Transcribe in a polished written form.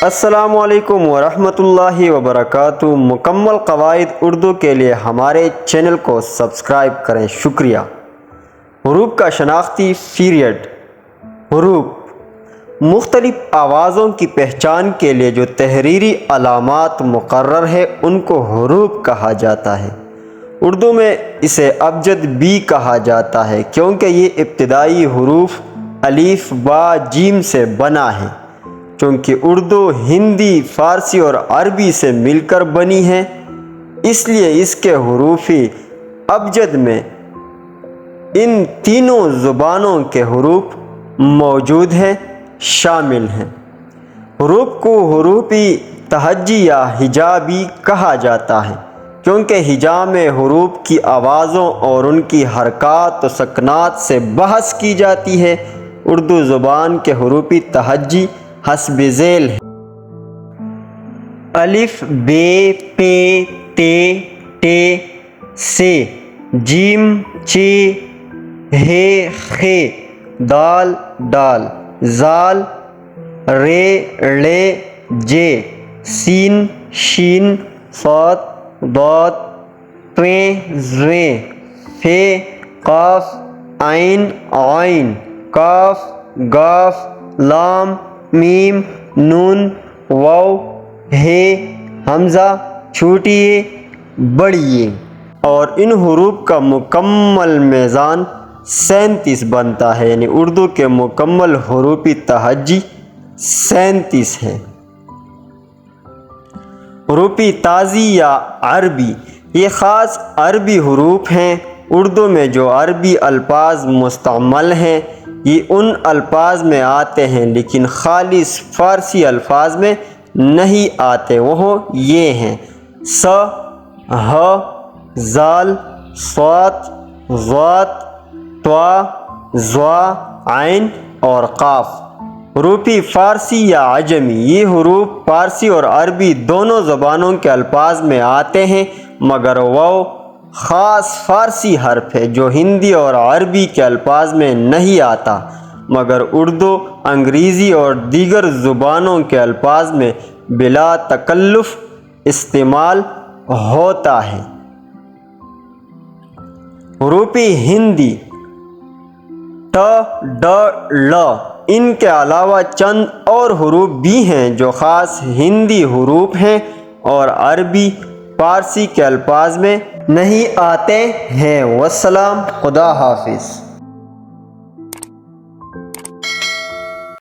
السلام علیکم ورحمۃ اللہ وبرکاتہ۔ مکمل قواعد اردو کے لیے ہمارے چینل کو سبسکرائب کریں، شکریہ۔ حروف کا شناختی پیریڈ۔ حروف مختلف آوازوں کی پہچان کے لیے جو تحریری علامات مقرر ہے ان کو حروف کہا جاتا ہے۔ اردو میں اسے ابجد بھی کہا جاتا ہے کیونکہ یہ ابتدائی حروف الف با جیم سے بنا ہے۔ چونکہ اردو ہندی، فارسی اور عربی سے مل کر بنی ہے، اس لیے اس کے حروف ابجد میں ان تینوں زبانوں کے حروف موجود ہیں، شامل ہیں۔ حروف کو حروف تہجی یا ہجا بھی کہا جاتا ہے کیونکہ ہجا میں حروف کی آوازوں اور ان کی حرکات و سکنات سے بحث کی جاتی ہے۔ اردو زبان کے حروف تہجی حسب ذیل ہیں: الف بے پے تے ٹے سے، جیم چے ہے خے، دال ڈال، زال رے ڑے جے، سین شین صاد ضاد، طیں زیں، فے قاف عین عین، کاف گاف، لام میم نون واو، ہے حمزہ چھوٹی بڑی۔ اور ان حروف کا مکمل میزان 37 بنتا ہے، یعنی اردو کے مکمل حروف تہجی 37 ہیں۔ حروف تازی یا عربی، یہ خاص عربی حروف ہیں۔ اردو میں جو عربی الفاظ مستعمل ہیں یہ ان الفاظ میں آتے ہیں لیکن خالص فارسی الفاظ میں نہیں آتے، وہ یہ ہیں: س، ہ، زال، صاد، ضاد، طا، ظا، عین اور قاف۔ حروف فارسی یا عجمی، یہ حروف فارسی اور عربی دونوں زبانوں کے الفاظ میں آتے ہیں مگر وہ خاص فارسی حرف ہے جو ہندی اور عربی کے الفاظ میں نہیں آتا مگر اردو، انگریزی اور دیگر زبانوں کے الفاظ میں بلا تکلف استعمال ہوتا ہے۔ حروف ہندی ٹ، ڈ، ڑ، ان کے علاوہ چند اور حروف بھی ہیں جو خاص ہندی حروف ہیں اور عربی فارسی کے الفاظ میں نہیں آتے ہیں۔ والسلام، خدا حافظ۔